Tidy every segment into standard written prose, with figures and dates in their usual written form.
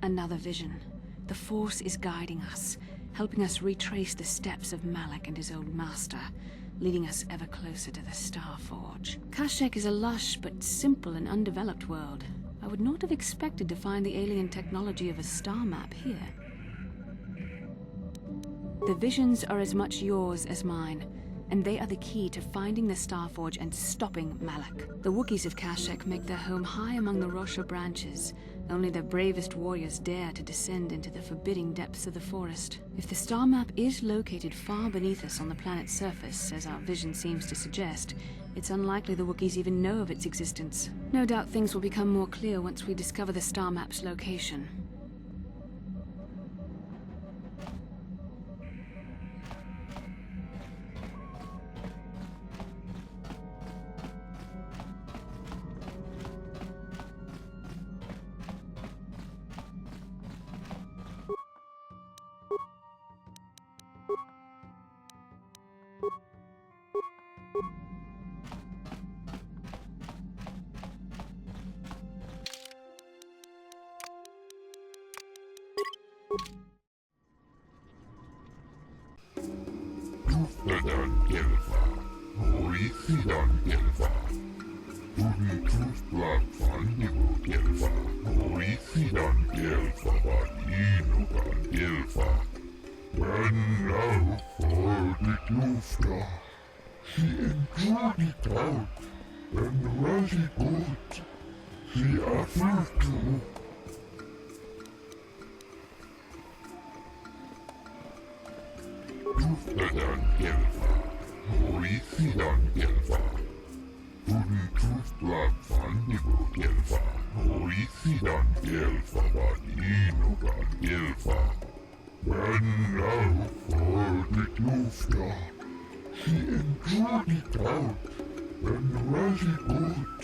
Another vision. The Force is guiding us, helping us retrace the steps of Malak and his old master, leading us ever closer to the Star Forge. Kashyyyk is a lush but simple and undeveloped world. I would not have expected to find the alien technology of a star map here. The visions are as much yours as mine, and they are the key to finding the Star Forge and stopping Malak. The Wookiees of Kashyyyk make their home high among the Rosha branches. Only their bravest warriors dare to descend into the forbidding depths of the forest. If the star map is located far beneath us on the planet's surface, as our vision seems to suggest, it's unlikely the Wookiees even know of its existence. No doubt things will become more clear once we discover the star map's location. Tuftadan Gelfa, Horisidan Gelfa, Udi Tufblat Fandibu Gelfa, Horisidan Gelfa, Badinugan Gelfa. When now for the Tufta, she enjoyed it out, and Razi good, she offered to. Tuftadan Gelfa, Horisidan Gelfa, Udi Tufblat Fandibu Gelfa, Horisidan Gelfa, Badinugan Gelfa. When now for the Tufta, She enjoyed it out and really good.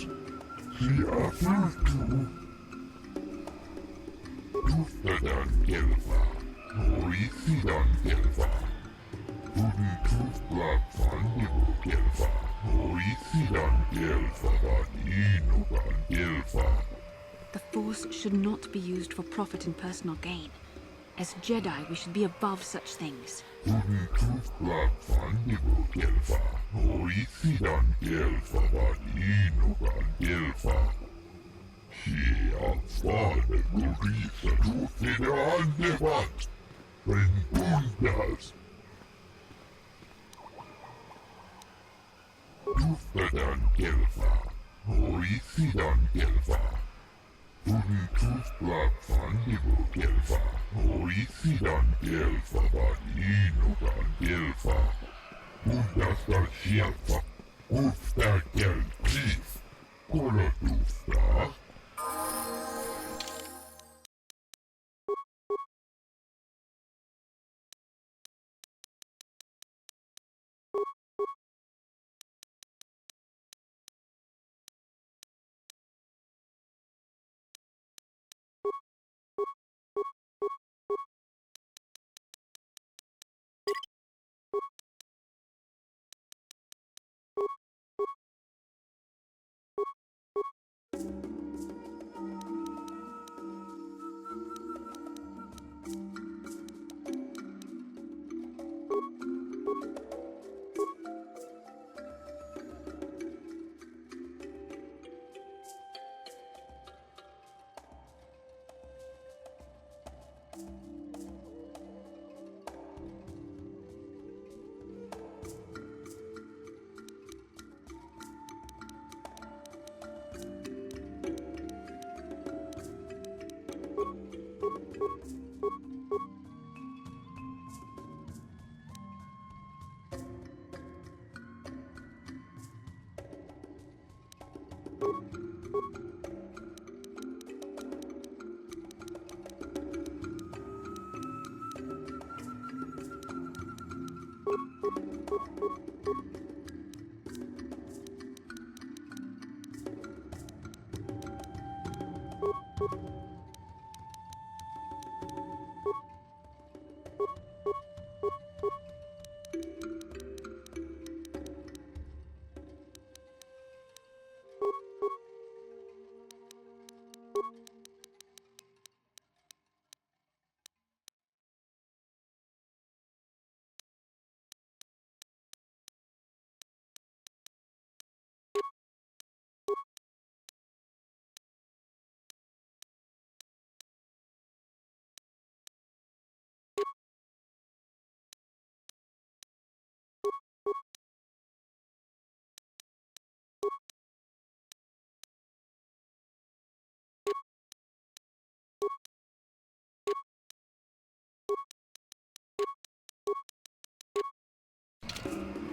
The other two. Tuftadan elfa, Horisidan elfa, Tuflab Fandibo elfa, Horisidan elfa, Inugan elfa. The Force should not be used for profit and personal gain. As Jedi, we should be above such things. Tuflab Fandibo elfa, Horisidan elfa, Inugan elfa. Fare Lorisa tuffide andevat, Rengundas. Tuffadan elfa, Horisidan elfa, Tuflab Fandibo elfa, Horisidan elfa, Inugan elfa. Undastar sjelfa, Ufta gelpif, Kolotufta.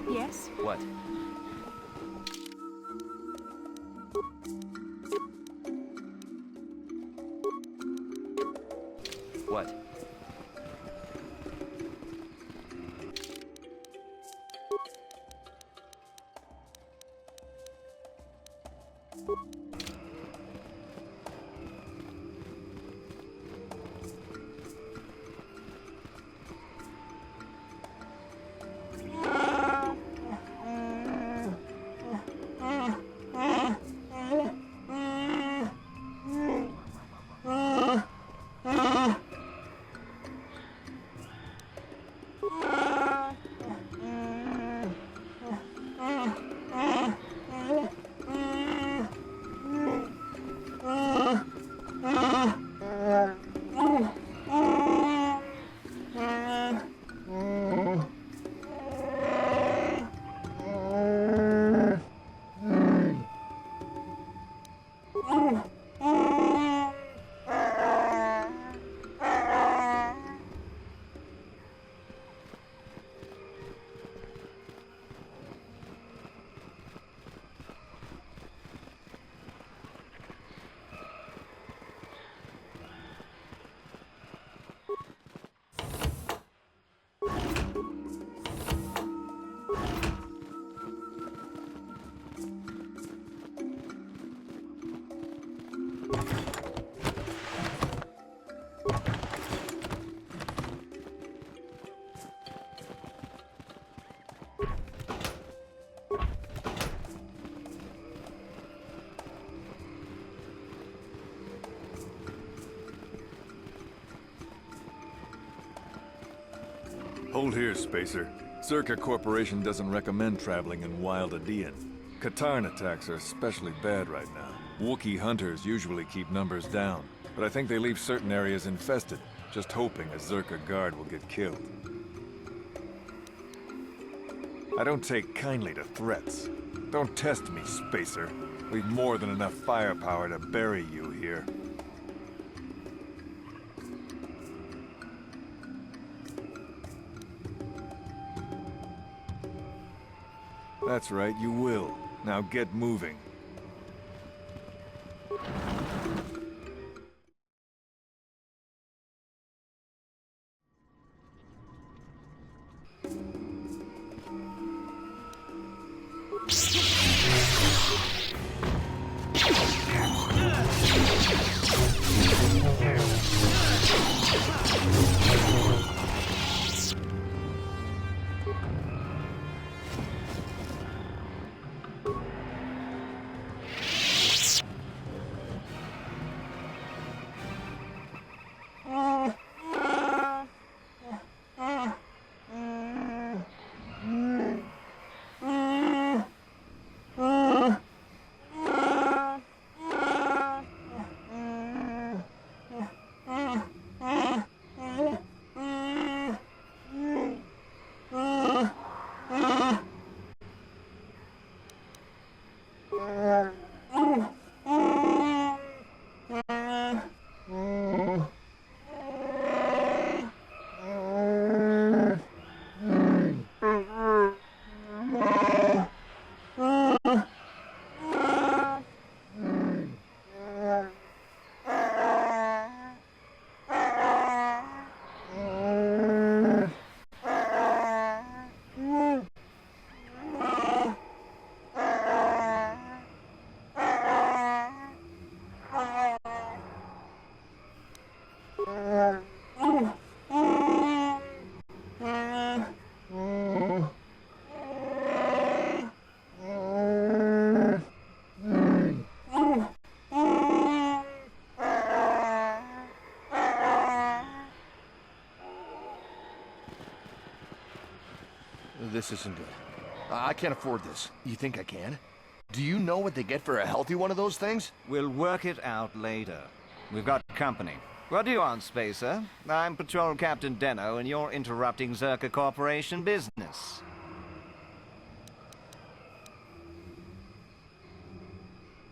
Yes? What? What? Hold here, Spacer. Zerka Corporation doesn't recommend traveling in Wild Adean. Katarn attacks are especially bad right now. Wookiee hunters usually keep numbers down, but I think they leave certain areas infested, just hoping a Zerka guard will get killed. I don't take kindly to threats. Don't test me, Spacer. We've more than enough firepower to bury you here. That's right, you will. Now get moving. This isn't good. I can't afford this. You think I can? Do you know what they get for a healthy one of those things? We'll work it out later. We've got company. What do you want, Spacer? I'm Patrol Captain Deno, and you're interrupting Zerka Corporation business.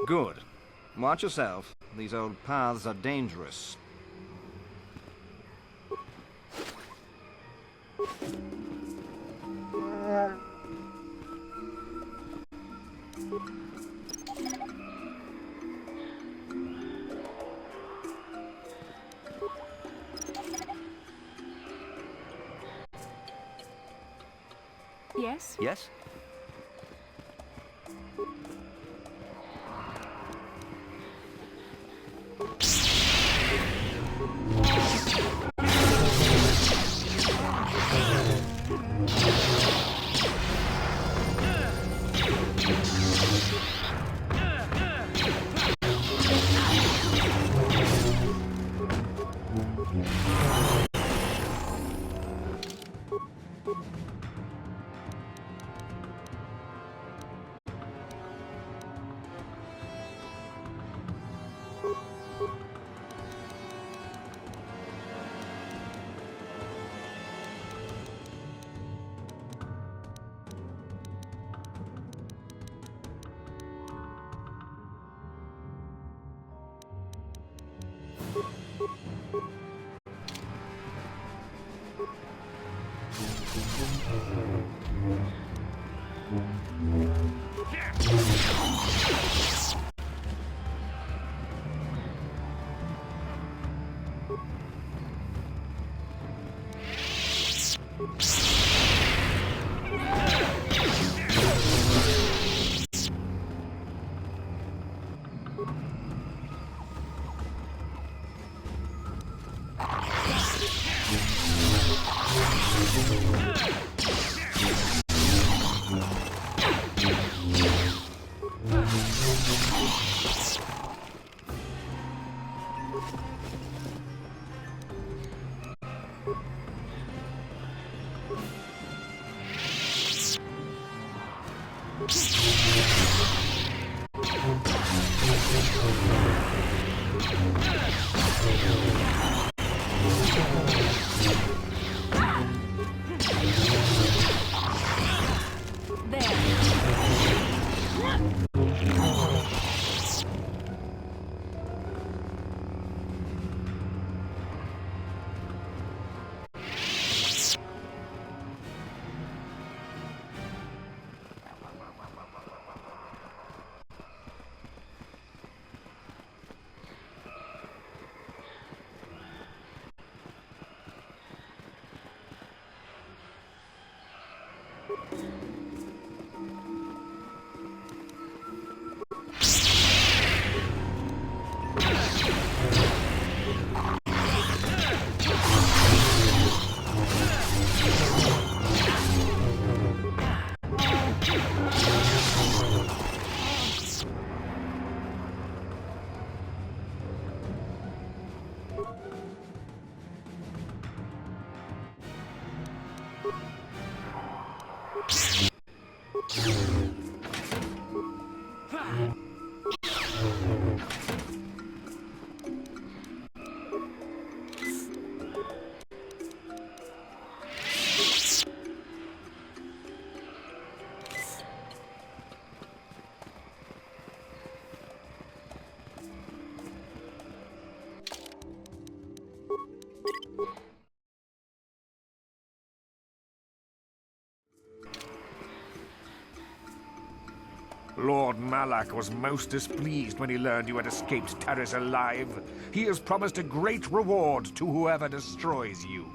Good. Watch yourself. These old paths are dangerous. Yes? Yes? Lord Malak was most displeased when he learned you had escaped Terrace alive. He has promised a great reward to whoever destroys you.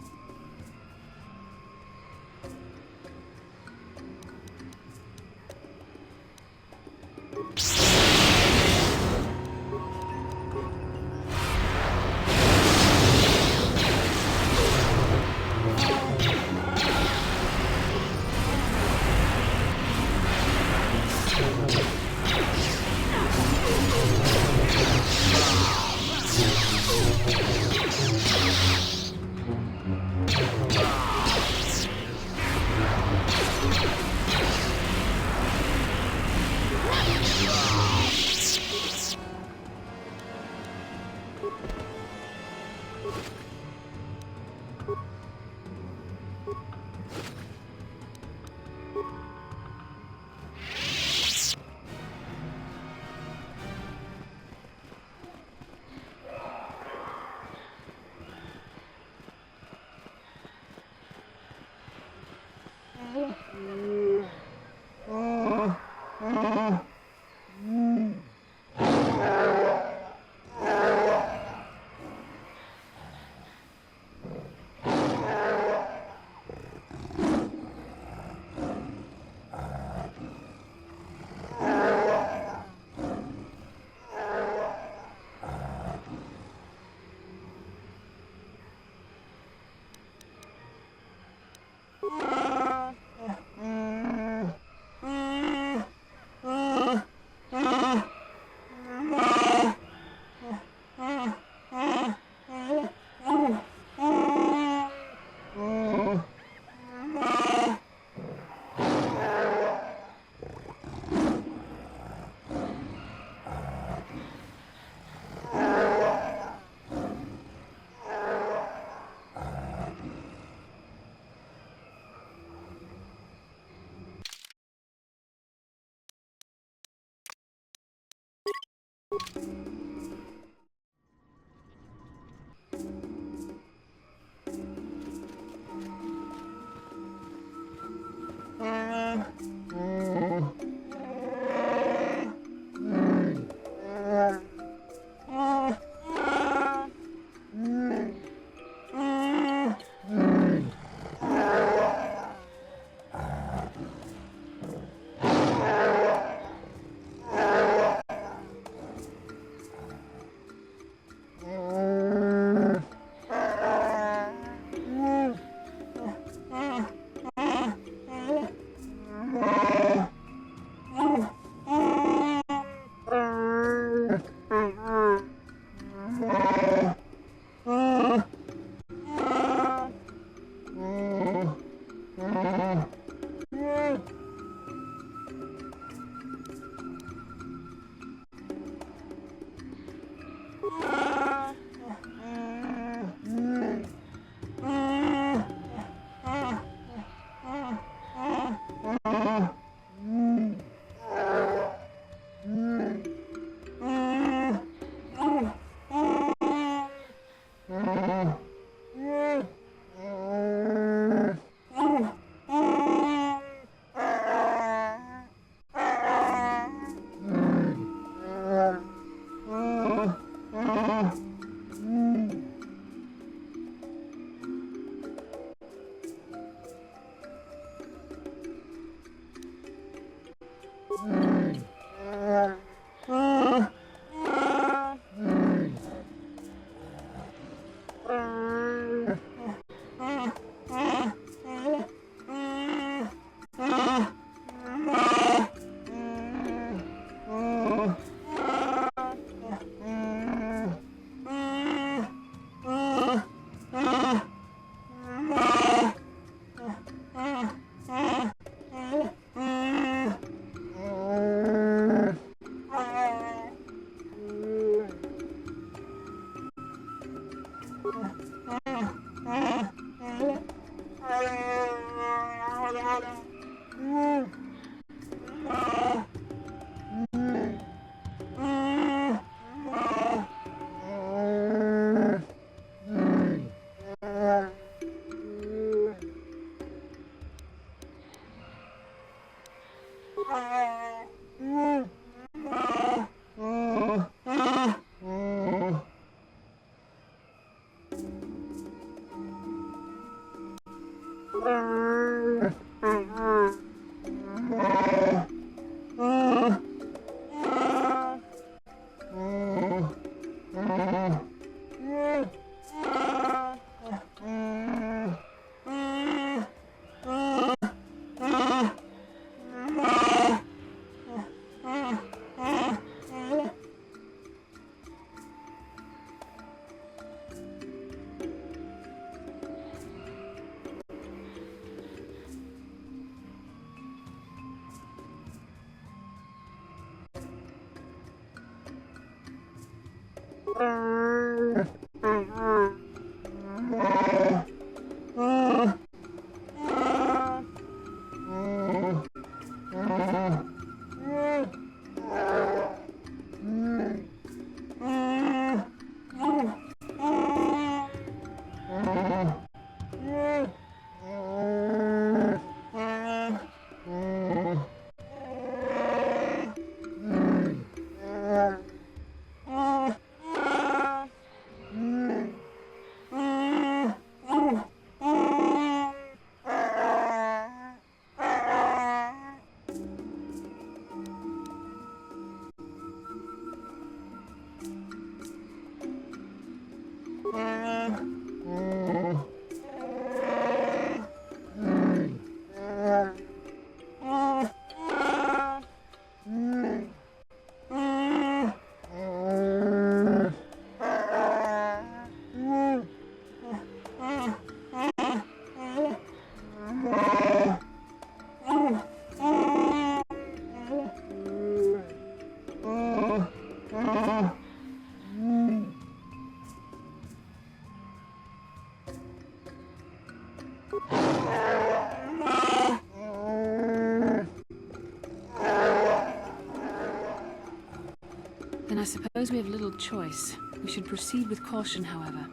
Then I suppose we have little choice. We should proceed with caution, however.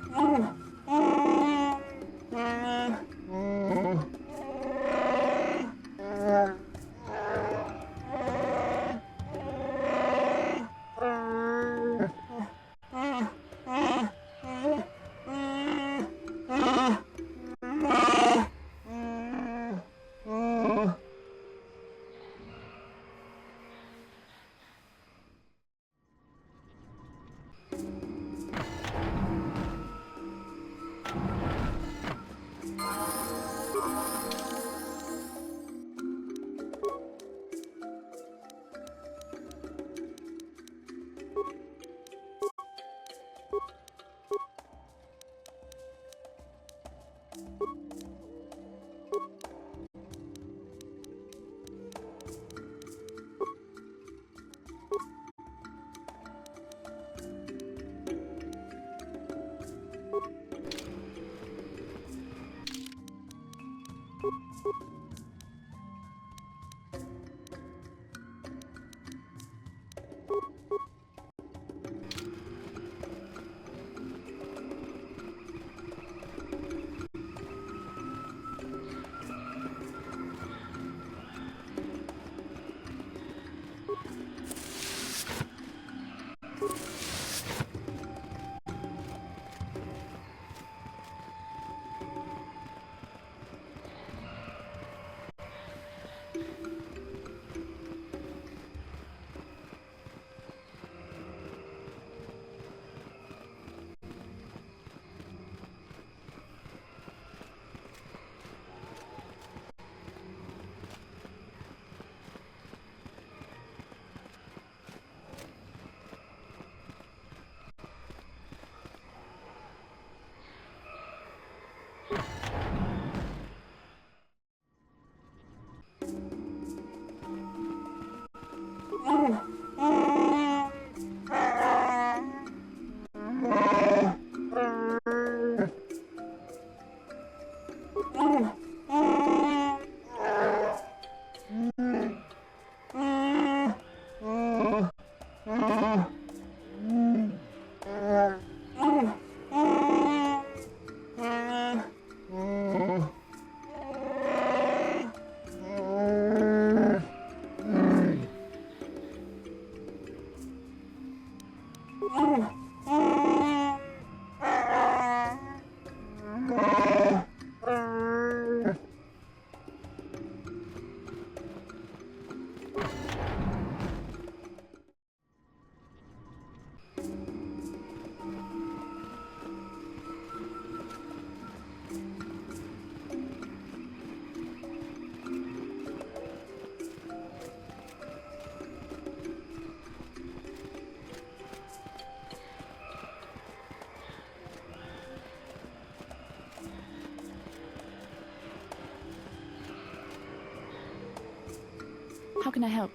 How can I help?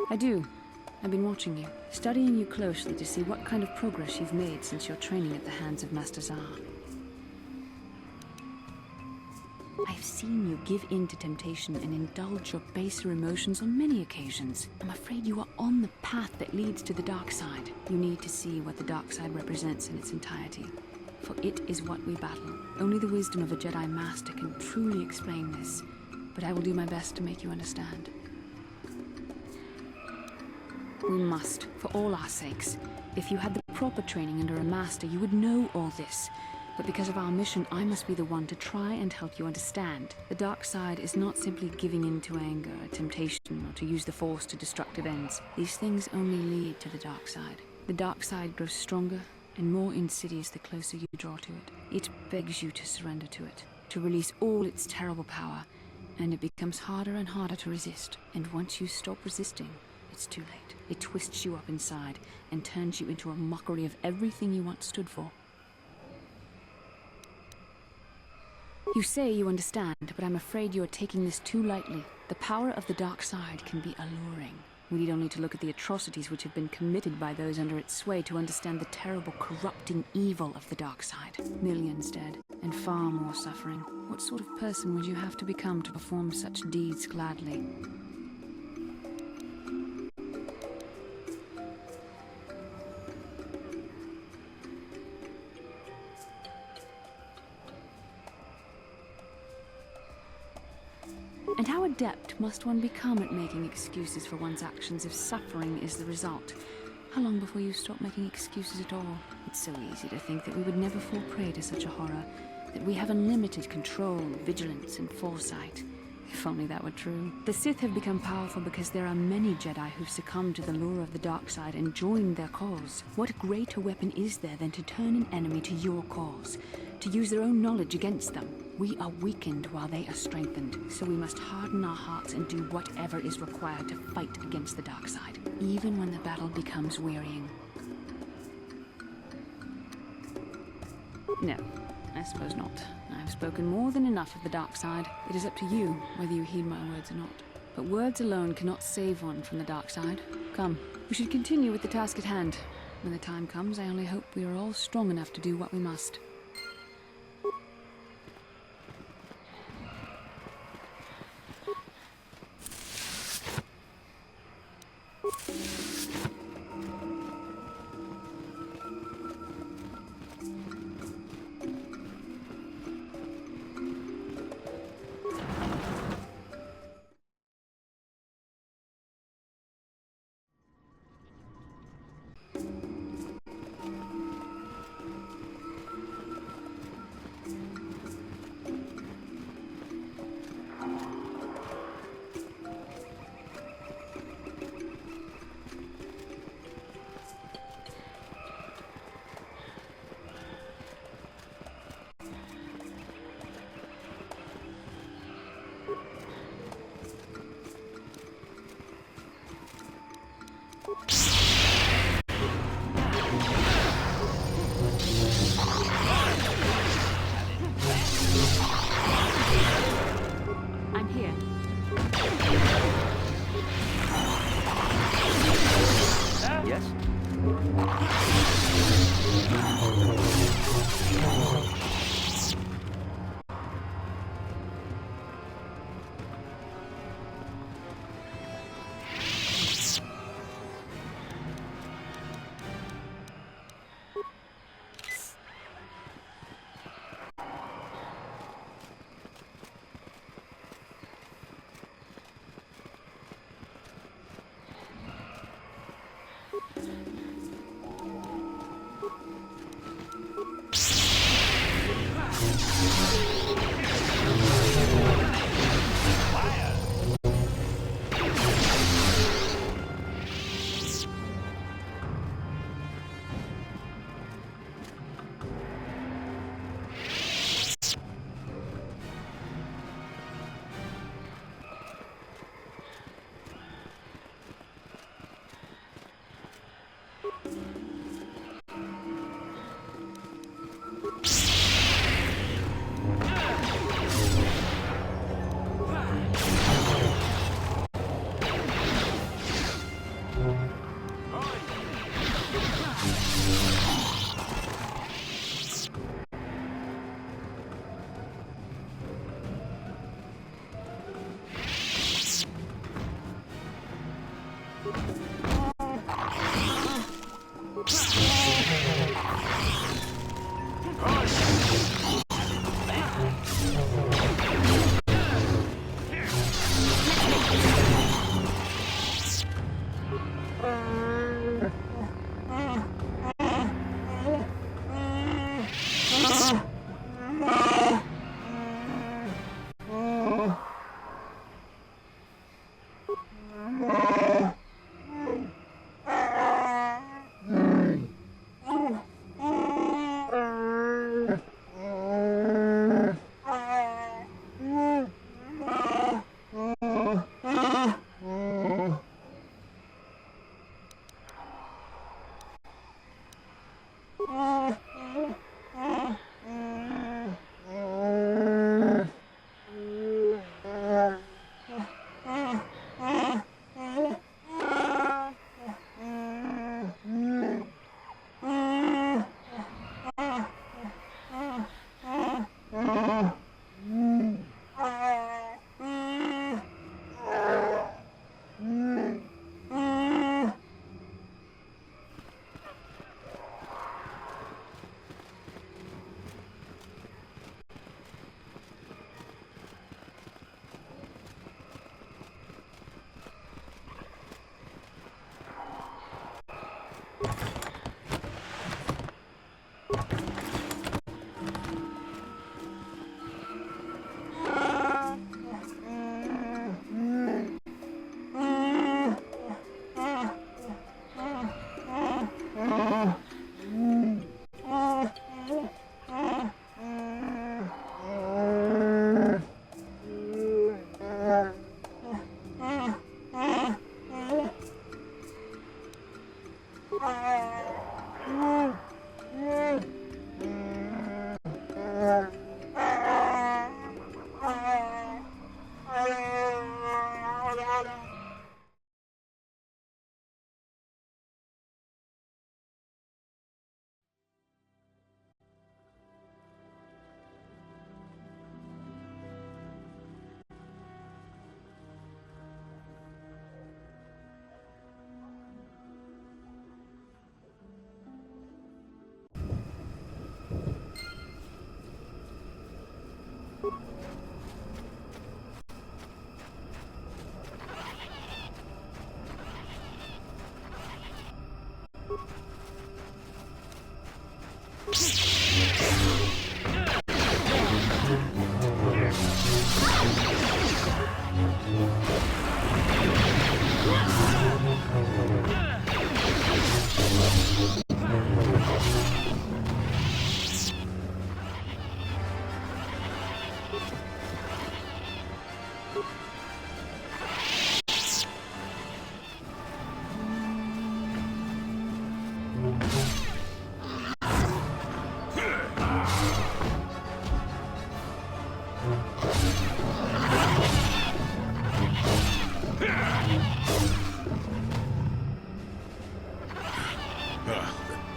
I do. I've been watching you, studying you closely to see what kind of progress you've made since your training at the hands of Master Zar. I've seen you give in to temptation and indulge your baser emotions on many occasions. I'm afraid you are on the path that leads to the dark side. You need to see what the dark side represents in its entirety, for it is what we battle. Only the wisdom of a Jedi Master can truly explain this, but I will do my best to make you understand. We must, for all our sakes. If you had the proper training under a master, you would know all this. But because of our mission, I must be the one to try and help you understand. The dark side is not simply giving in to anger, temptation, or to use the Force to destructive ends. These things only lead to the dark side. The dark side grows stronger and more insidious the closer you draw to it. It begs you to surrender to it, to release all its terrible power, and it becomes harder and harder to resist. And once you stop resisting, it's too late. It twists you up inside and turns you into a mockery of everything you once stood for. You say you understand, but I'm afraid you are taking this too lightly. The power of the dark side can be alluring. We need only to look at the atrocities which have been committed by those under its sway to understand the terrible, corrupting evil of the dark side. Millions dead, and far more suffering. What sort of person would you have to become to perform such deeds gladly? And how adept must one become at making excuses for one's actions if suffering is the result? How long before you stop making excuses at all? It's so easy to think that we would never fall prey to such a horror, that we have unlimited control, vigilance, and foresight. If only that were true. The Sith have become powerful because there are many Jedi who've succumbed to the lure of the dark side and joined their cause. What greater weapon is there than to turn an enemy to your cause, to use their own knowledge against them? We are weakened while they are strengthened, so we must harden our hearts and do whatever is required to fight against the dark side, even when the battle becomes wearying. No, I suppose not. I've spoken more than enough of the dark side. It is up to you whether you heed my words or not. But words alone cannot save one from the dark side. Come, we should continue with the task at hand. When the time comes, I only hope we are all strong enough to do what we must. I'm here. Yes?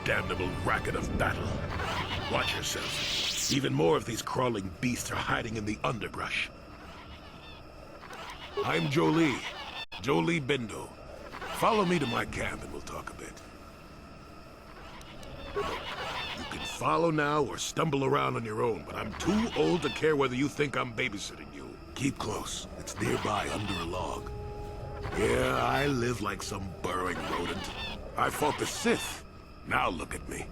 Damnable racket of battle. Watch yourself. Even more of these crawling beasts are hiding in the underbrush. I'm Jolie. Jolie Bindo. Follow me to my camp and we'll talk a bit. You can follow now or stumble around on your own, but I'm too old to care whether you think I'm babysitting you. Keep close. It's nearby under a log. Yeah, I live like some burrowing rodent. I fought the Sith. Now look at me.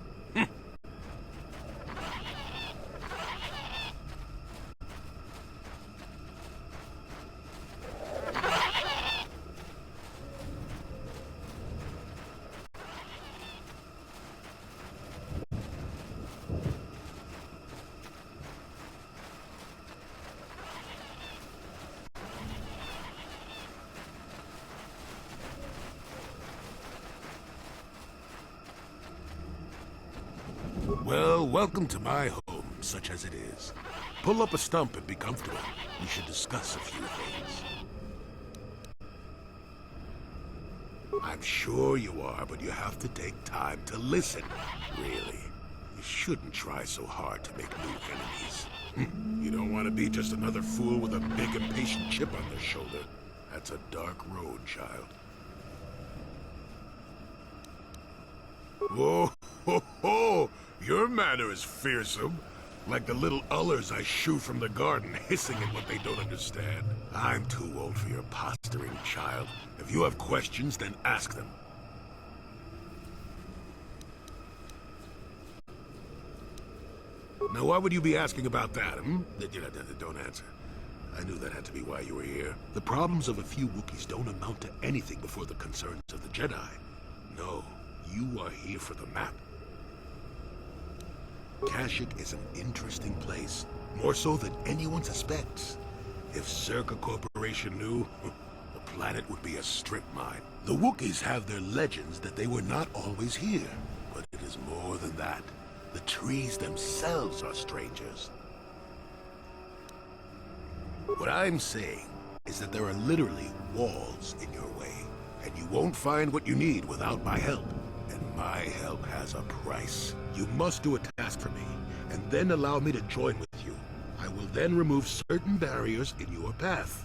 Well, welcome to my home, such as it is. Pull up a stump and be comfortable. We should discuss a few things. I'm sure you are, but you have to take time to listen. Really. You shouldn't try so hard to make new enemies. You don't want to be just another fool with a big impatient chip on their shoulder. That's a dark road, child. Whoa, ho, ho! Your manner is fearsome. Like the little ullers I shoo from the garden, hissing at what they don't understand. I'm too old for your posturing, child. If you have questions, then ask them. Now, why would you be asking about that, Don't answer. I knew that had to be why you were here. The problems of a few Wookiees don't amount to anything before the concerns of the Jedi. No, you are here for the map. Kashyyyk is an interesting place, more so than anyone suspects. If Zerka Corporation knew, the planet would be a strip mine. The Wookiees have their legends that they were not always here, but it is more than that. The trees themselves are strangers. What I'm saying is that there are literally walls in your way, and you won't find what you need without my help. And my help has a price. You must do a task for me, and then allow me to join with you. I will then remove certain barriers in your path.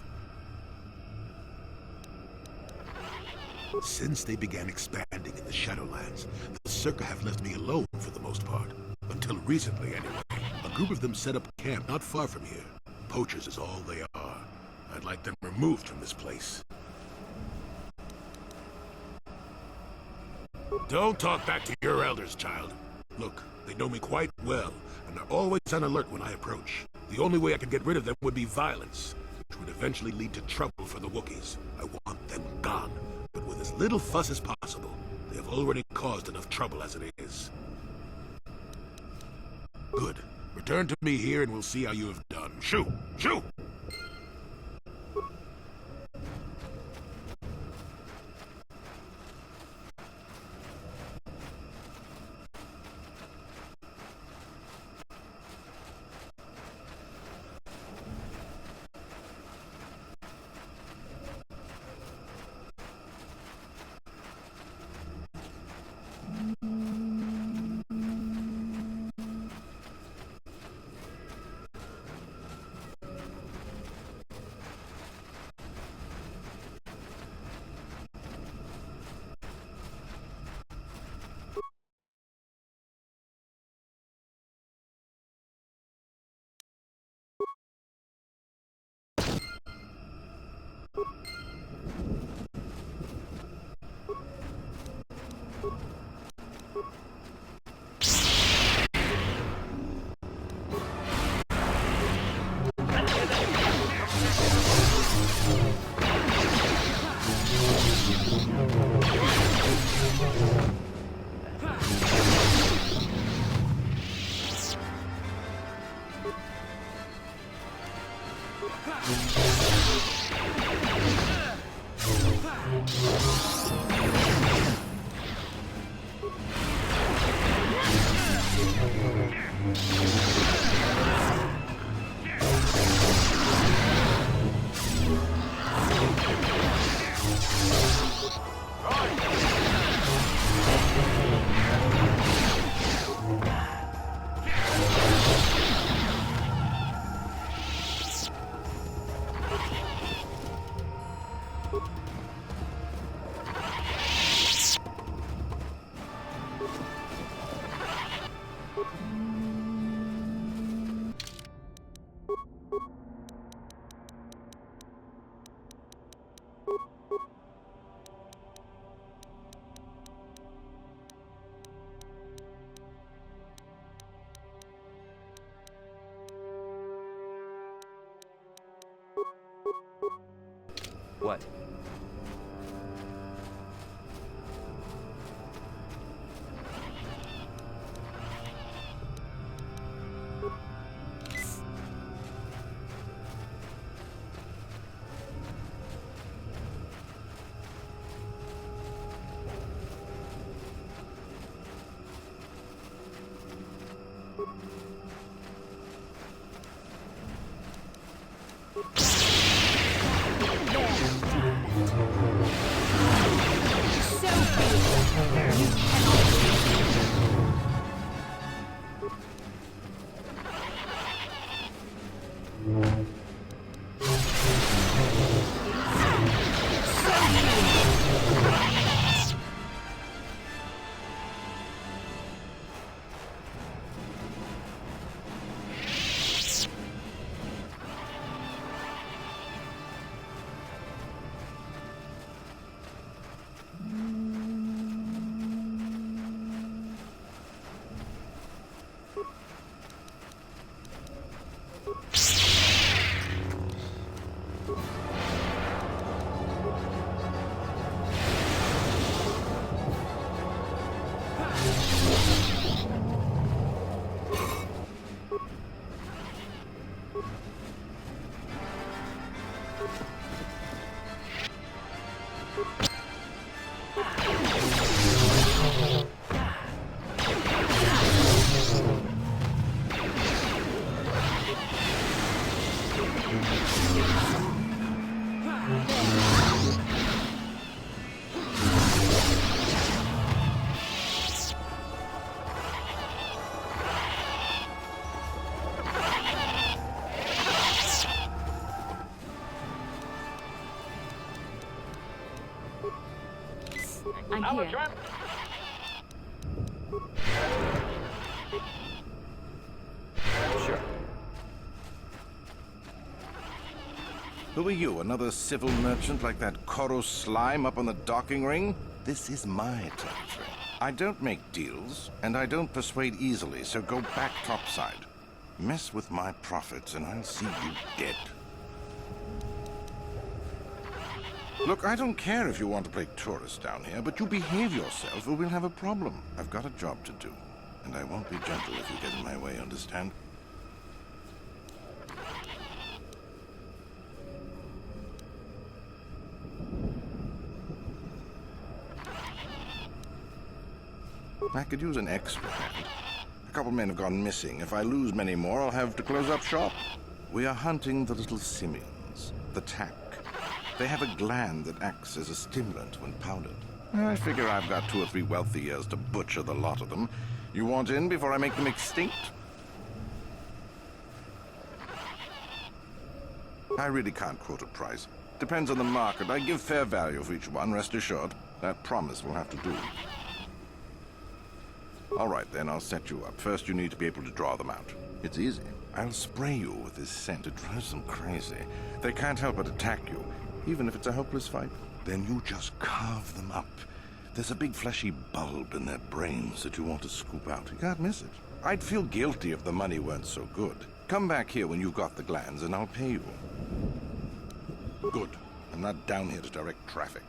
Since they began expanding in the Shadowlands, the Zerka have left me alone for the most part. Until recently, anyway. A group of them set up camp not far from here. Poachers is all they are. I'd like them removed from this place. Don't talk back to your elders, child. Look, they know me quite well, and are always on alert when I approach. The only way I can get rid of them would be violence, which would eventually lead to trouble for the Wookiees. I want them gone, but with as little fuss as possible. They have already caused enough trouble as it is. Good. Return to me here and we'll see how you have done. Shoo! Shoo! What? I'm here. Sure. Who are you, another civil merchant like that Koro slime up on the docking ring? This is my territory. I don't make deals, and I don't persuade easily, so go back topside. Mess with my profits, and I'll see you dead. Look, I don't care if you want to play tourist down here, but you behave yourself or we'll have a problem. I've got a job to do, and I won't be gentle if you get in my way, understand? I could use an extra hand. A couple men have gone missing. If I lose many more, I'll have to close up shop. We are hunting the little simians, the tack. They have a gland that acts as a stimulant when powdered. I figure I've got 2 or 3 wealthy years to butcher the lot of them. You want in before I make them extinct? I really can't quote a price. Depends on the market. I give fair value for each one, rest assured. That promise will have to do. All right, then, I'll set you up. First, you need to be able to draw them out. It's easy. I'll spray you with this scent. It drives them crazy. They can't help but attack you, even if it's a hopeless fight. Then you just carve them up. There's a big fleshy bulb in their brains that you want to scoop out. You can't miss it. I'd feel guilty if the money weren't so good. Come back here when you've got the glands, and I'll pay you. Good. I'm not down here to direct traffic.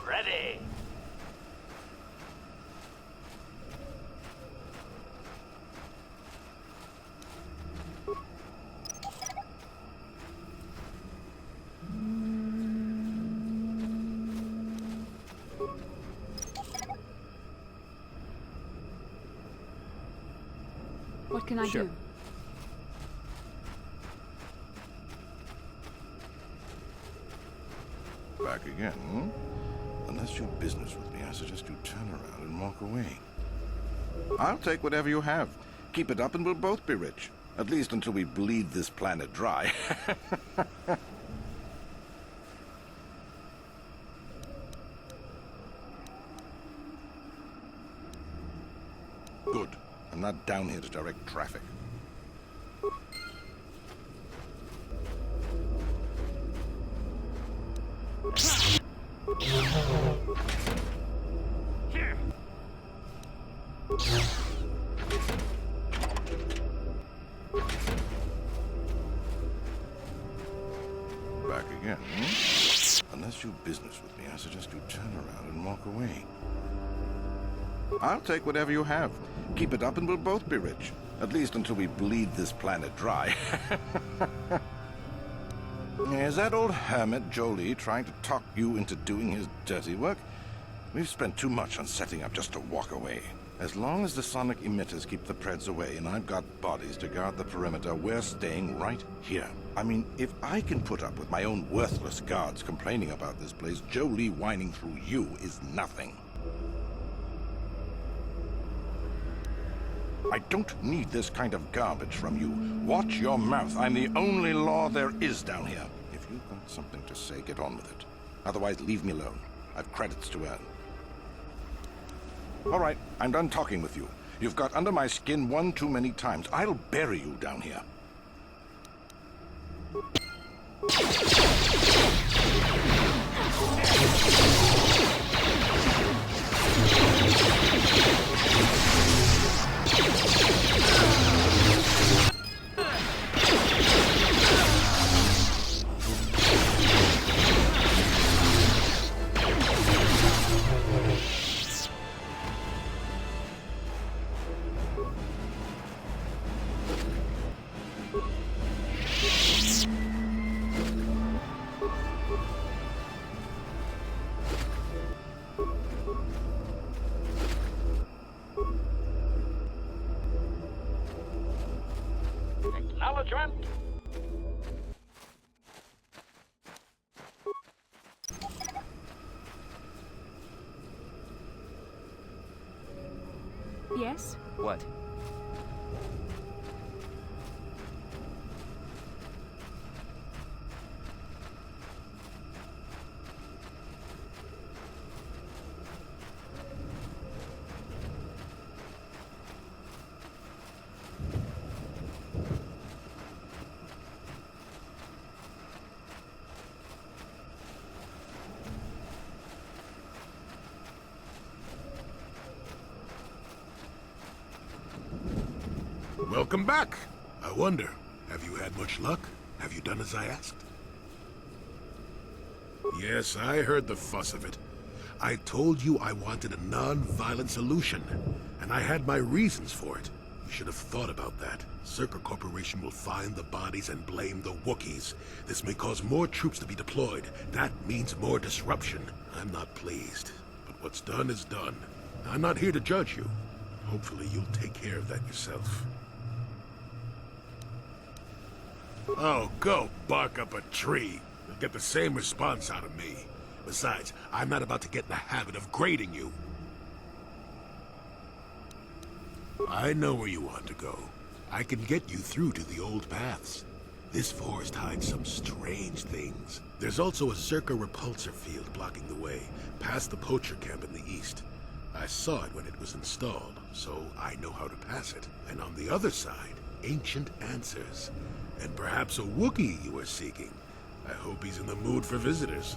Ready. What can I Sure. do? Back again, hmm? Unless you're business with me, I suggest you turn around and walk away. I'll take whatever you have. Keep it up and we'll both be rich. At least until we bleed this planet dry. Good. I'm not down here to direct traffic. Back again, hmm? Unless you business with me, I suggest you turn around and walk away. I'll take whatever you have. Keep it up and we'll both be rich. At least until we bleed this planet dry. Is that old hermit Jolie trying to talk you into doing his dirty work? We've spent too much on setting up just to walk away. As long as the sonic emitters keep the Preds away and I've got bodies to guard the perimeter, we're staying right here. I mean, if I can put up with my own worthless guards complaining about this place, Jolie whining through you is nothing. I don't need this kind of garbage from you. Watch your mouth. I'm the only law there is down here. If you've got something to say, get on with it. Otherwise, leave me alone. I've credits to earn. All right, I'm done talking with you. You've got under my skin one too many times. I'll bury you down here. Yes? What? Welcome back. I wonder, have you had much luck? Have you done as I asked? Yes, I heard the fuss of it. I told you I wanted a non-violent solution, and I had my reasons for it. You should have thought about that. Zerka Corporation will find the bodies and blame the Wookiees. This may cause more troops to be deployed. That means more disruption. I'm not pleased, but what's done is done. I'm not here to judge you. Hopefully you'll take care of that yourself. Oh, go bark up a tree. You'll get the same response out of me. Besides, I'm not about to get in the habit of grading you. I know where you want to go. I can get you through to the old paths. This forest hides some strange things. There's also a Zerka repulsor field blocking the way, past the poacher camp in the east. I saw it when it was installed, so I know how to pass it. And on the other side, ancient answers. And perhaps a Wookiee you are seeking. I hope he's in the mood for visitors.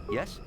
Yes?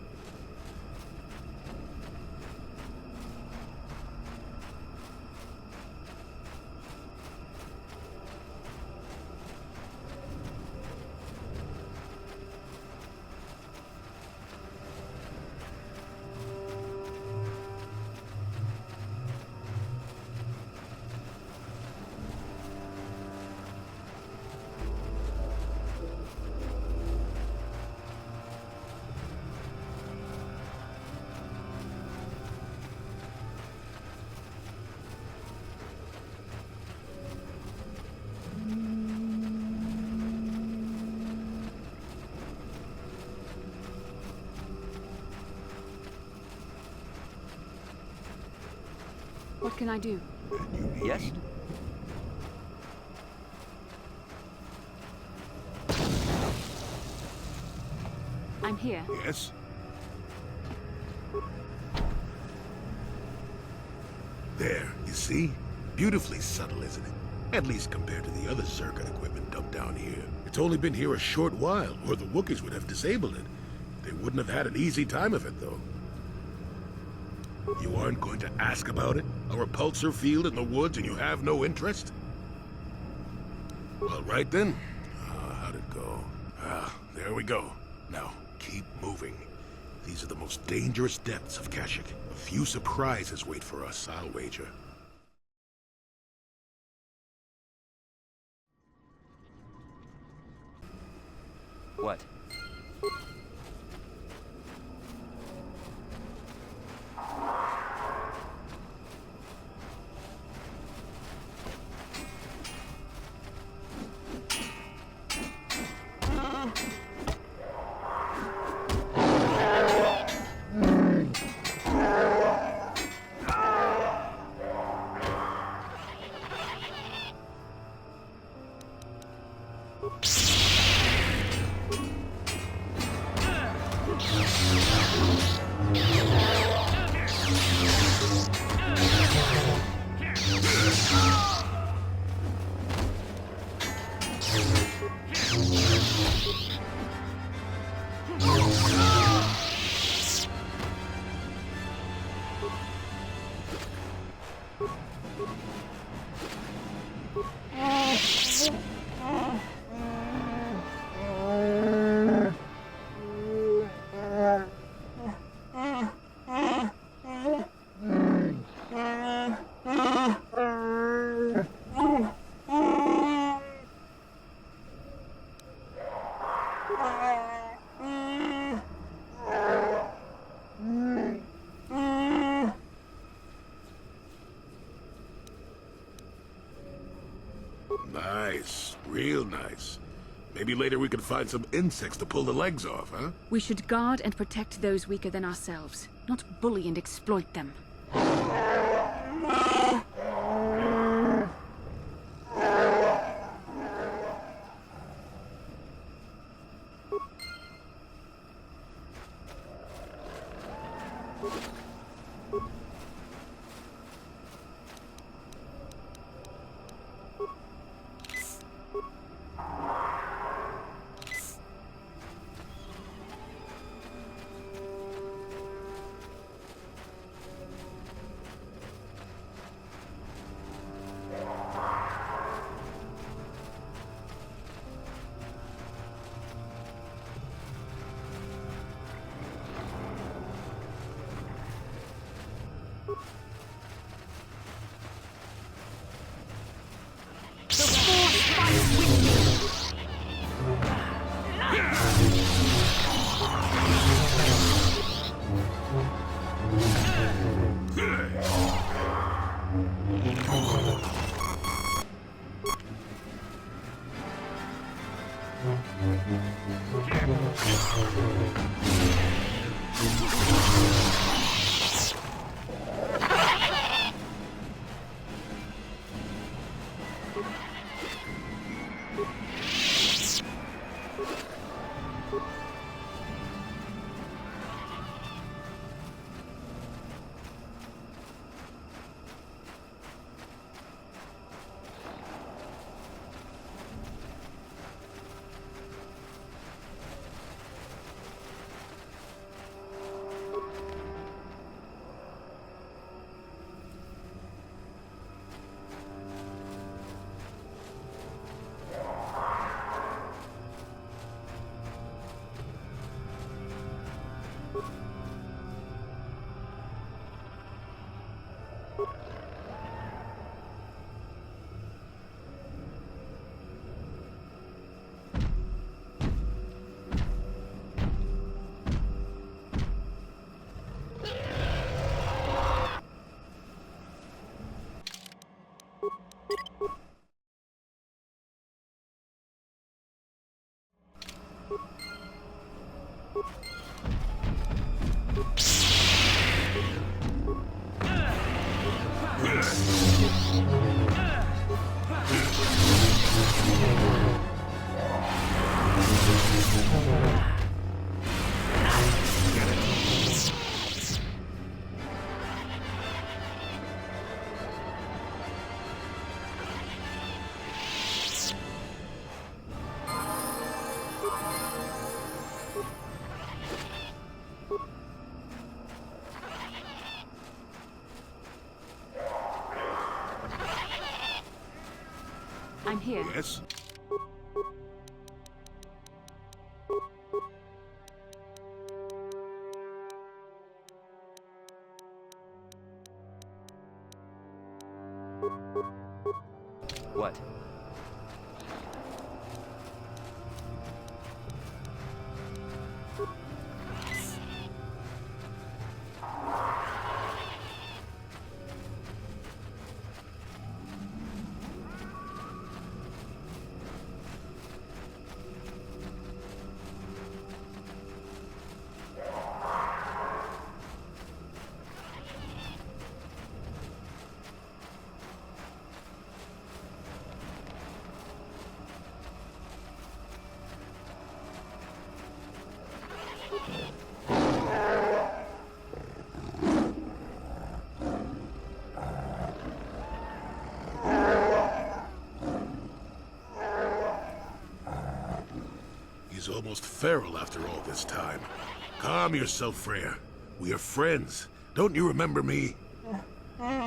What can I do? Yes? I'm here. Yes? There, you see? Beautifully subtle, isn't it? At least compared to the other circuit equipment dumped down here. It's only been here a short while, or the Wookiees would have disabled it. They wouldn't have had an easy time of it, though. You aren't going to ask about it? A repulsor field in the woods and you have no interest? All right then. How'd it go? There we go. Now, keep moving. These are the most dangerous depths of Kashyyyk. A few surprises wait for us, I'll wager. What? Nice. Real nice. Maybe later we can find some insects to pull the legs off, huh? We should guard and protect those weaker than ourselves, not bully and exploit them. here. Yes? What? He's almost feral after all this time. Calm yourself, Freya. We are friends. Don't you remember me? Well,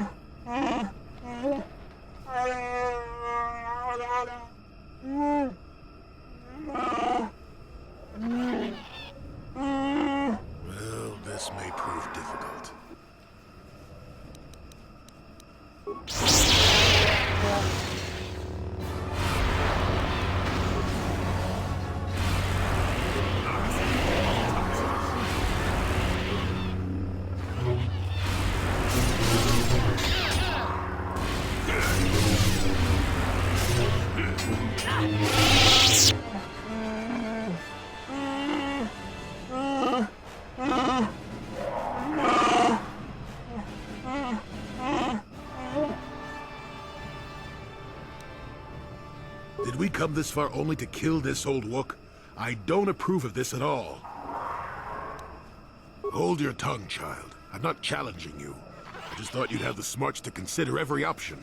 this may prove difficult. Did we come this far only to kill this old Wook? I don't approve of this at all. Hold your tongue, child. I'm not challenging you. I just thought you'd have the smarts to consider every option.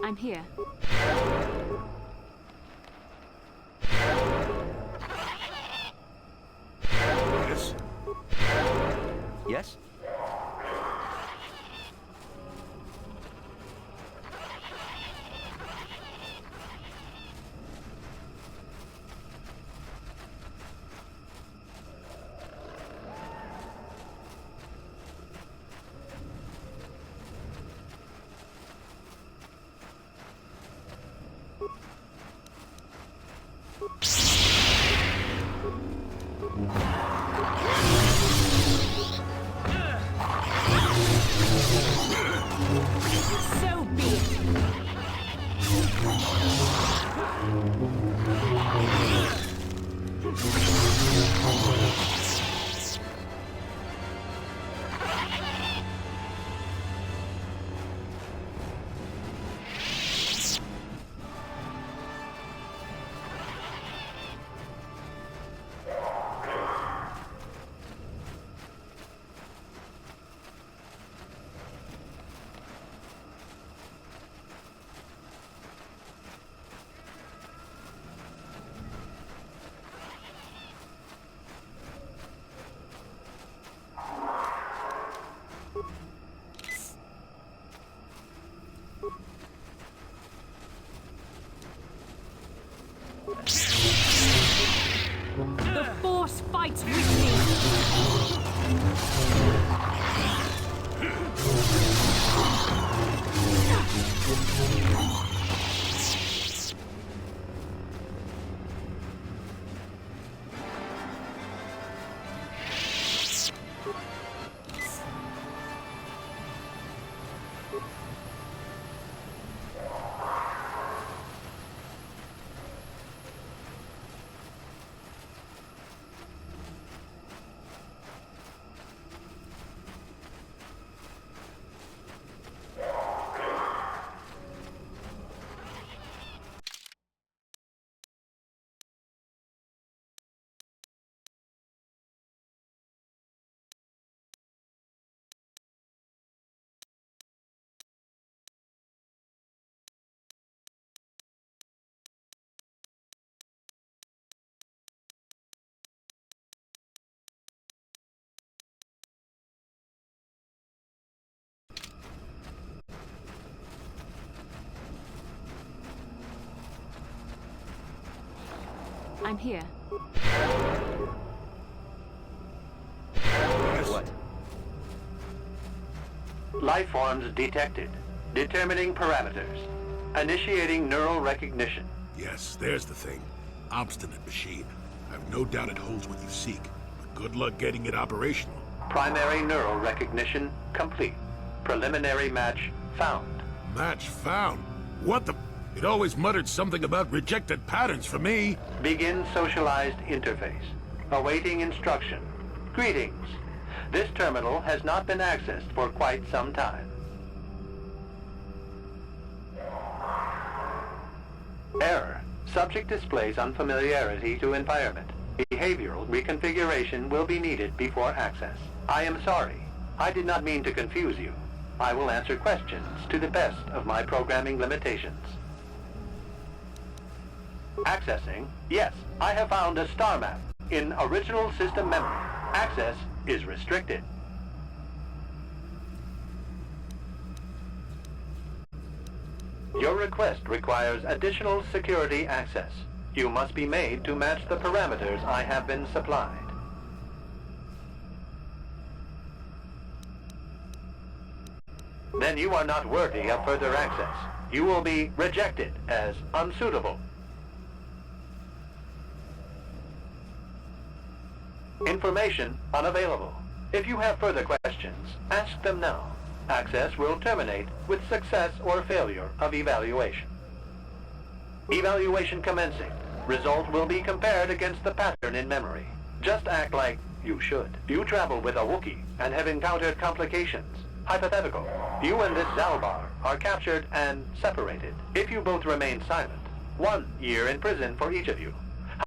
I'm here. Yes? Yes? The Force fights with me! I'm here. What? Life forms detected. Determining parameters. Initiating neural recognition. Yes, there's the thing. Obstinate machine. I've no doubt it holds what you seek, but good luck getting it operational. Primary neural recognition complete. Preliminary match found. Match found? What the... It always muttered something about rejected patterns for me. Begin socialized interface. Awaiting instruction. Greetings. This terminal has not been accessed for quite some time. Error. Subject displays unfamiliarity to environment. Behavioral reconfiguration will be needed before access. I am sorry. I did not mean to confuse you. I will answer questions to the best of my programming limitations. Accessing. Yes, I have found a star map in original system memory. Access is restricted. Your request requires additional security access. You must be made to match the parameters I have been supplied. Then you are not worthy of further access. You will be rejected as unsuitable. Information unavailable. If you have further questions, ask them now. Access will terminate with success or failure of evaluation. Evaluation commencing. Result will be compared against the pattern in memory. Just act like you should. You travel with a Wookiee and have encountered complications. Hypothetical. You and this Zalbar are captured and separated. If you both remain silent, 1 year in prison for each of you.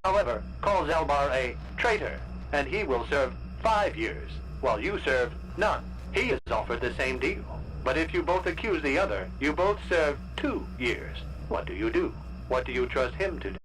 However, call Zalbar a traitor, and he will serve 5 years, while you serve none. He is offered the same deal. But if you both accuse the other, you both serve 2 years. What do you do? What do you trust him to do?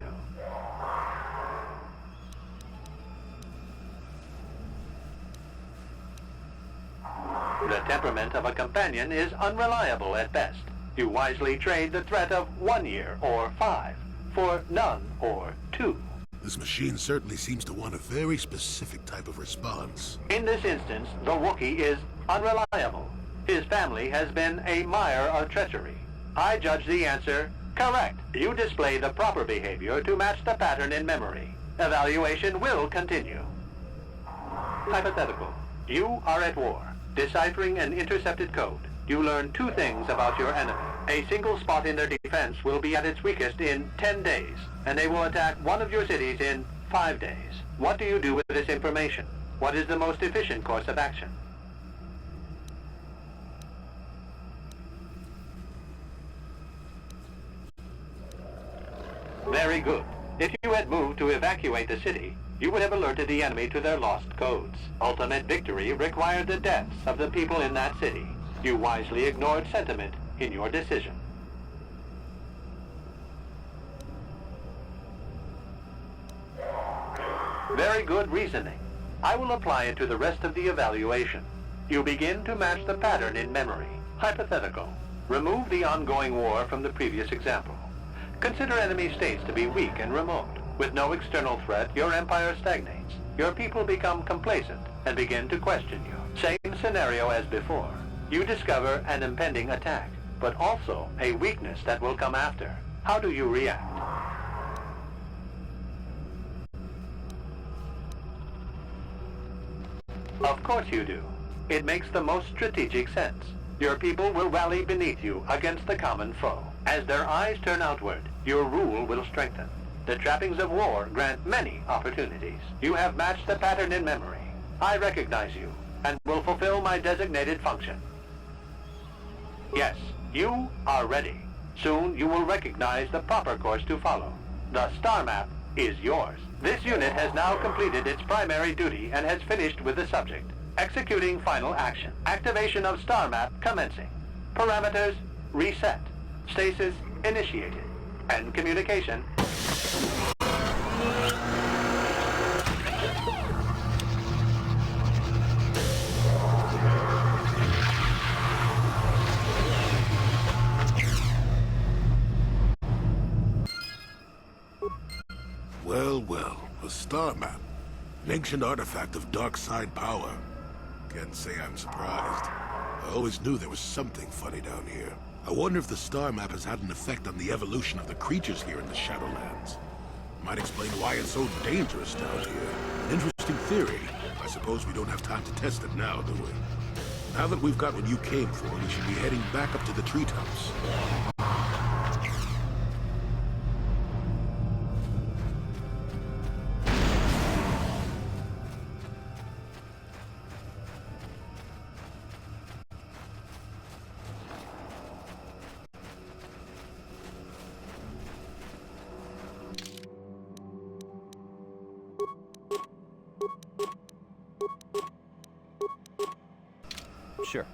The temperament of a companion is unreliable at best. You wisely trade the threat of 1 year or 5 for none or 2. This machine certainly seems to want a very specific type of response. In this instance, the Wookiee is unreliable. His family has been a mire of treachery. I judge the answer correct. You display the proper behavior to match the pattern in memory. Evaluation will continue. Hypothetical. You are at war. Deciphering an intercepted code. You learn 2 things about your enemy. A single spot in their defense will be at its weakest in 10 days, and they will attack one of your cities in 5 days. What do you do with this information? What is the most efficient course of action? Very good. If you had moved to evacuate the city, you would have alerted the enemy to their lost codes. Ultimate victory required the deaths of the people in that city. You wisely ignored sentiment in your decision. Very good reasoning. I will apply it to the rest of the evaluation. You begin to match the pattern in memory. Hypothetical. Remove the ongoing war from the previous example. Consider enemy states to be weak and remote. With no external threat, your empire stagnates. Your people become complacent and begin to question you. Same scenario as before. You discover an impending attack, but also a weakness that will come after. How do you react? Of course you do. It makes the most strategic sense. Your people will rally beneath you against the common foe. As their eyes turn outward, your rule will strengthen. The trappings of war grant many opportunities. You have matched the pattern in memory. I recognize you, and will fulfill my designated function. Yes, you are ready. Soon you will recognize the proper course to follow. The star map is yours. This unit has now completed its primary duty and has finished with the subject. Executing final action. Activation of star map commencing. Parameters reset. Stasis initiated. End communication. Well, well, a star map. An ancient artifact of dark side power. Can't say I'm surprised. I always knew there was something funny down here. I wonder if the star map has had an effect on the evolution of the creatures here in the Shadowlands. Might explain why it's so dangerous down here. An interesting theory. I suppose we don't have time to test it now, do we? Now that we've got what you came for, we should be heading back up to the treetops. Sure.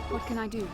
What can I do?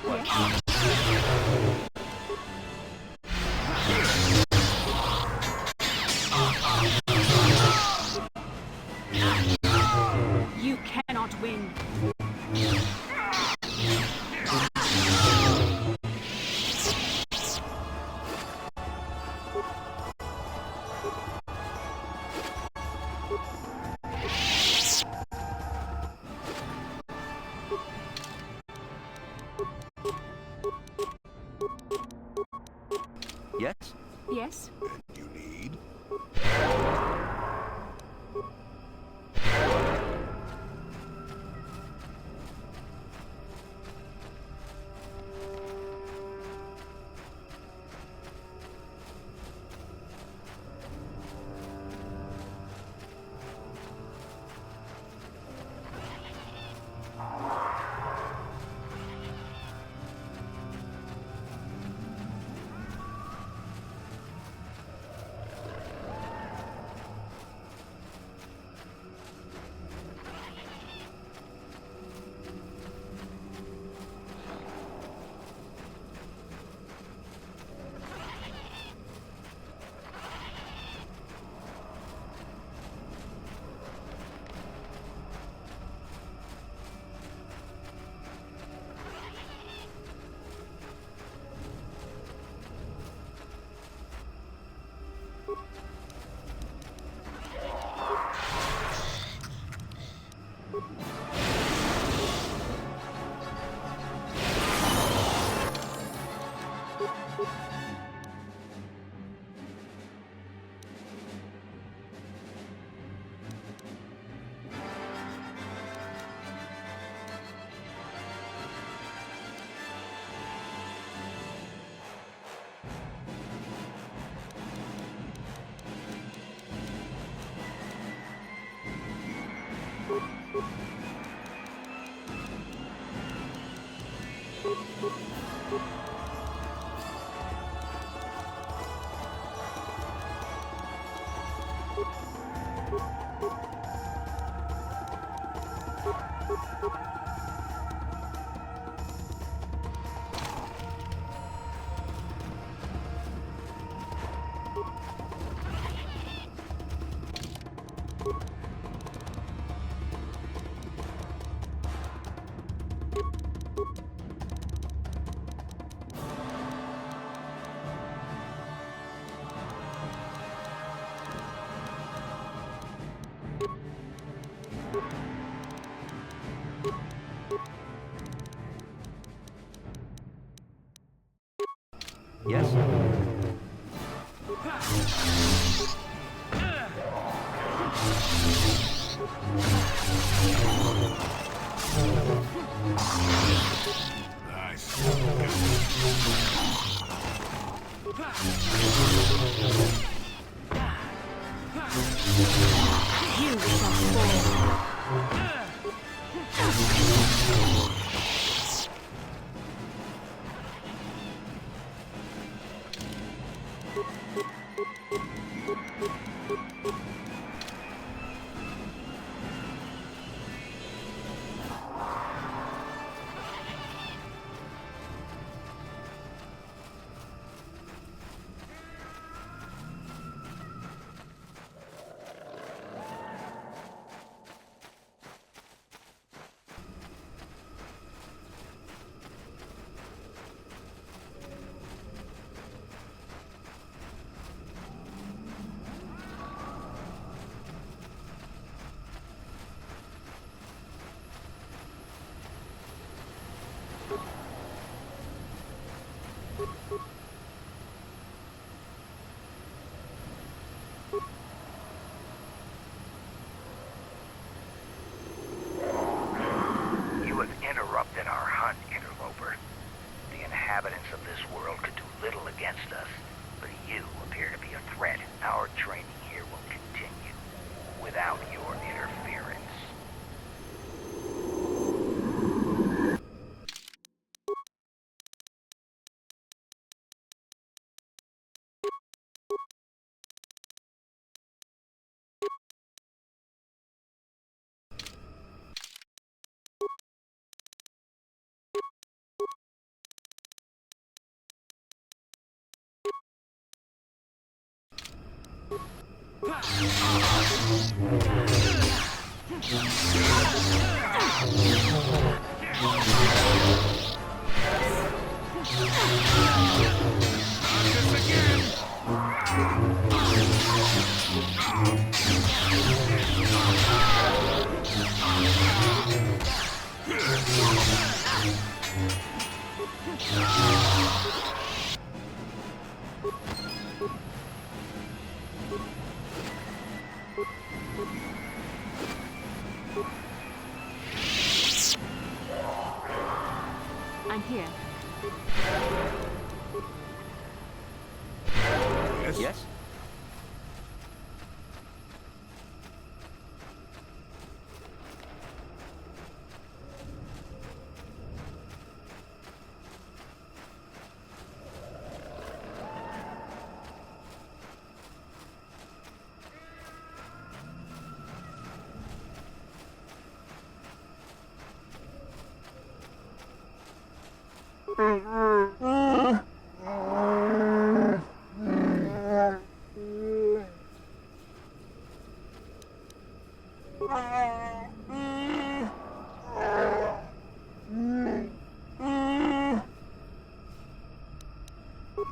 You cannot win. Yes? Yes? You need? Yes? You shall fall. I'm here. Yes? Yes?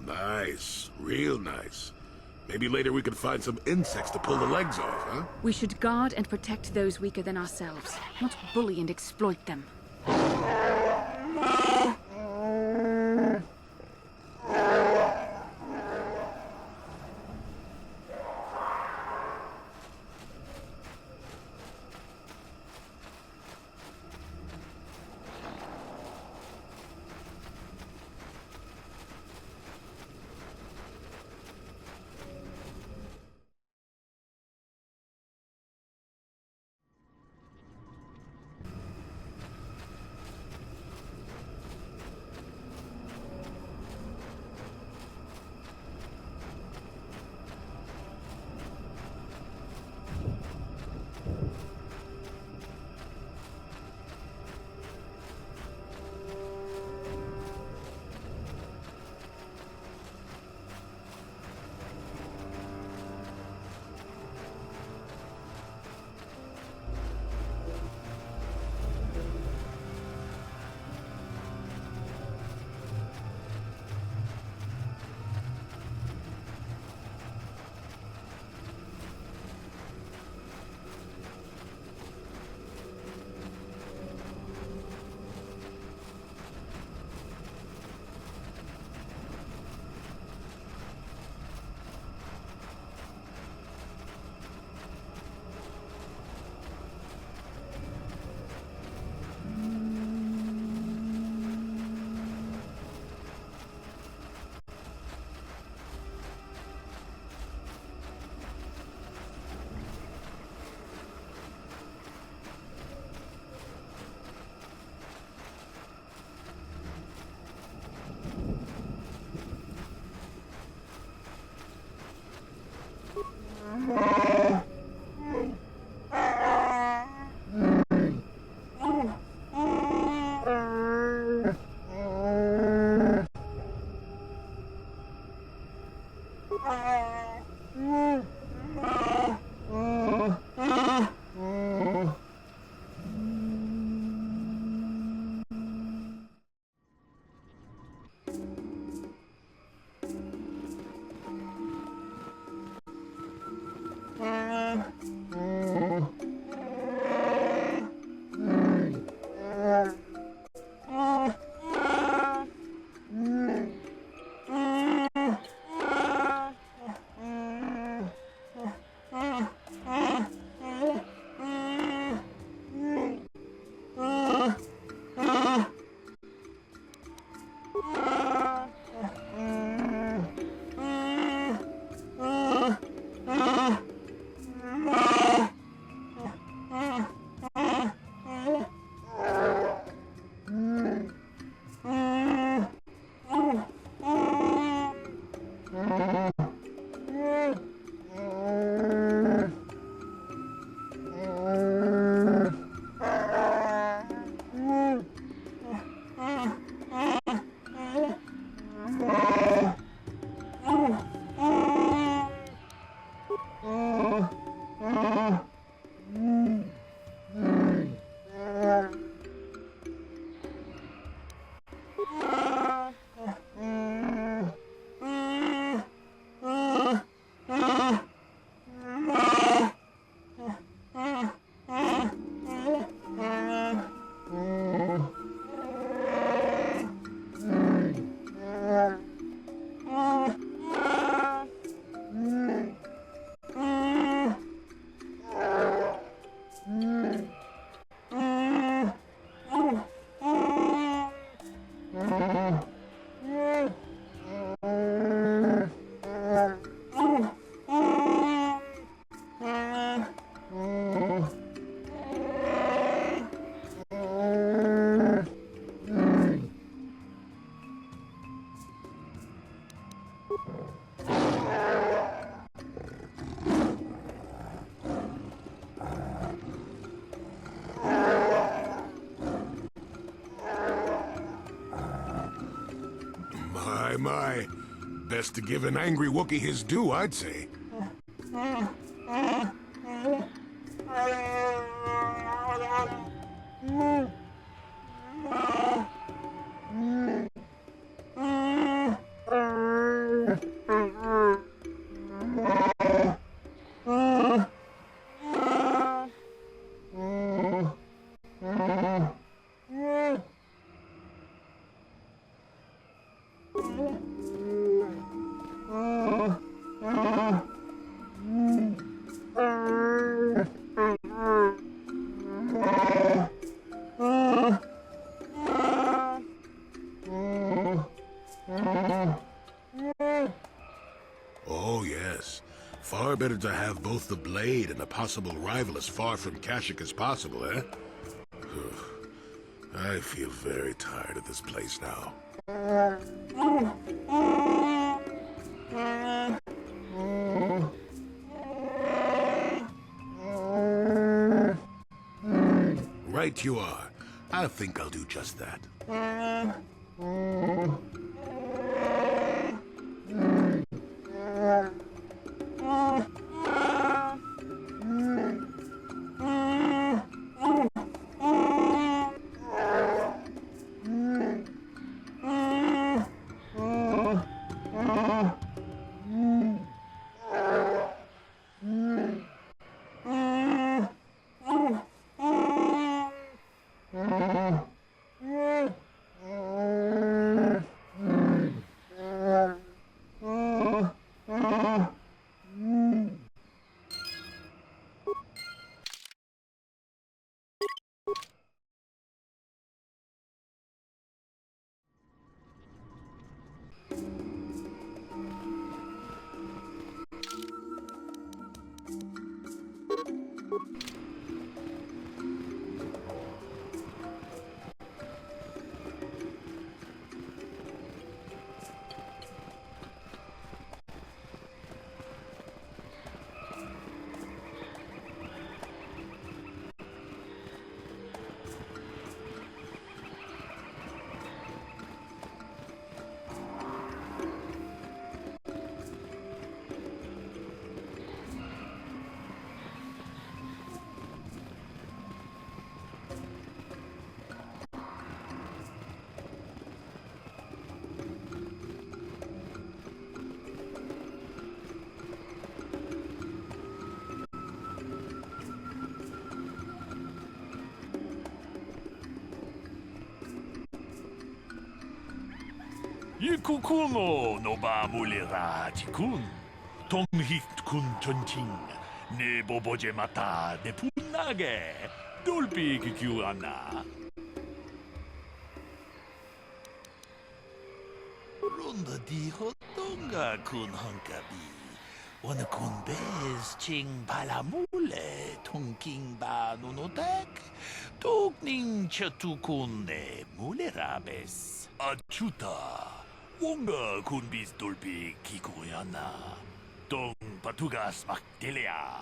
Nice. Real nice. Maybe later we could find some insects to pull the legs off, huh? We should guard and protect those weaker than ourselves, not bully and exploit them. My. Best to give an angry Wookiee his due, I'd say. Oh, yes. Far better to have both the blade and a possible rival as far from Kashyyyk as possible, eh? I feel very tired of this place now. Right you are. I think I'll do just that. Ikukuno no ba mulera tikun. Tonghit kun chonching. Ne boboje mata de punage. Dolpi kikiuana. Ronda di hotonga kun hankabi. Wana kun bez ching palamule. Tonking ba nunotek. Tokning chatukun ne mulerabes. Achuta. Wonga kun bis dolpi kikoyana. Tong patugas maktelea.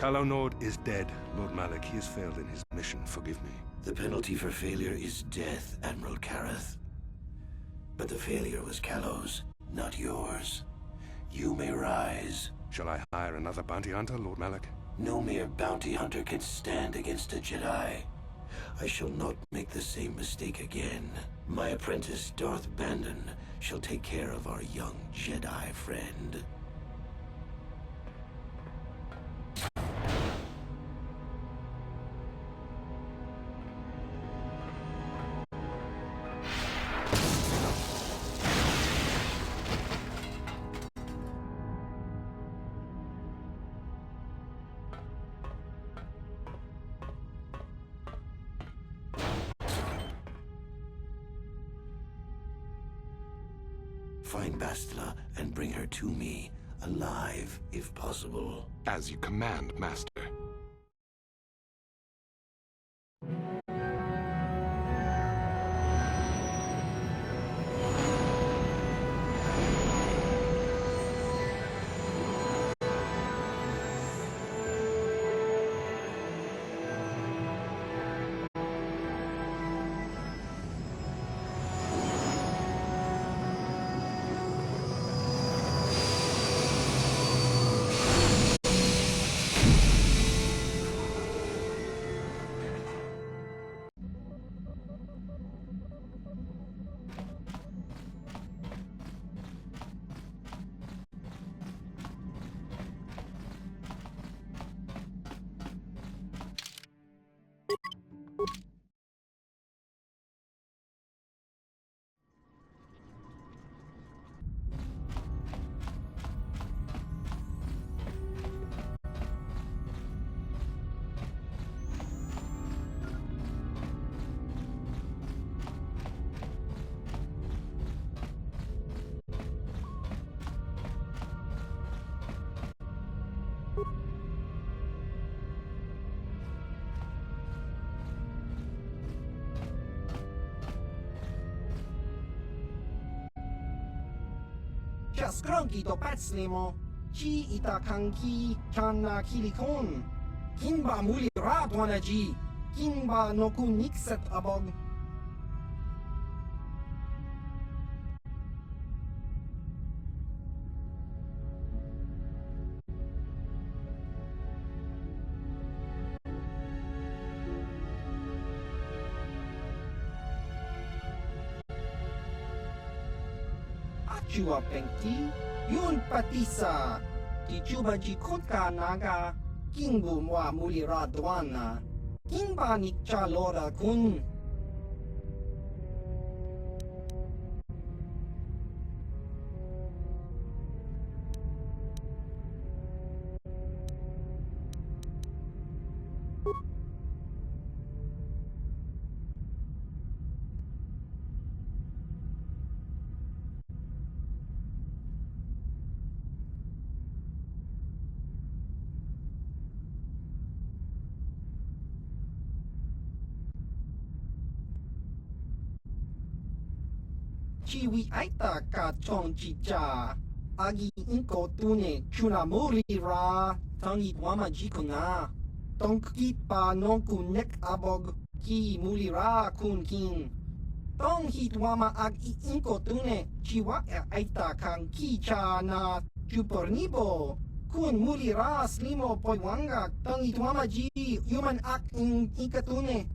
Kalonord is dead, Lord Malik. He has failed in his mission. Forgive me. The penalty for failure is death, Admiral Kareth. But the failure was Callow's, not yours. You may rise. Shall I hire another bounty hunter, Lord Malak? No mere bounty hunter can stand against a Jedi. I shall not make the same mistake again. My apprentice, Darth Bandon, shall take care of our young Jedi friend. Find Bastila and bring her to me, alive, if possible. As you command, Master. Skronki to paclimo, chi ita kanki channa kilikon, kinba muli radwanaji, kinba noku nikset abog. Chua pengti, yun patisa, ti chuba ji kutka naga, kingbu mwa muli radwana, kingba nikcha lora kun. Chiwi aita ka chong chicha, agi inko tune chuna muri ra, tangi wama jikuna, tongki pa nonku nek abog, ki muli ra kun kin. Tong hit wama agi inko tune, chiwa aita kang kicha na chupornibo, kun muli ra slimo poiwanga, tangi wama ji, human ak in ikatune.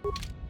You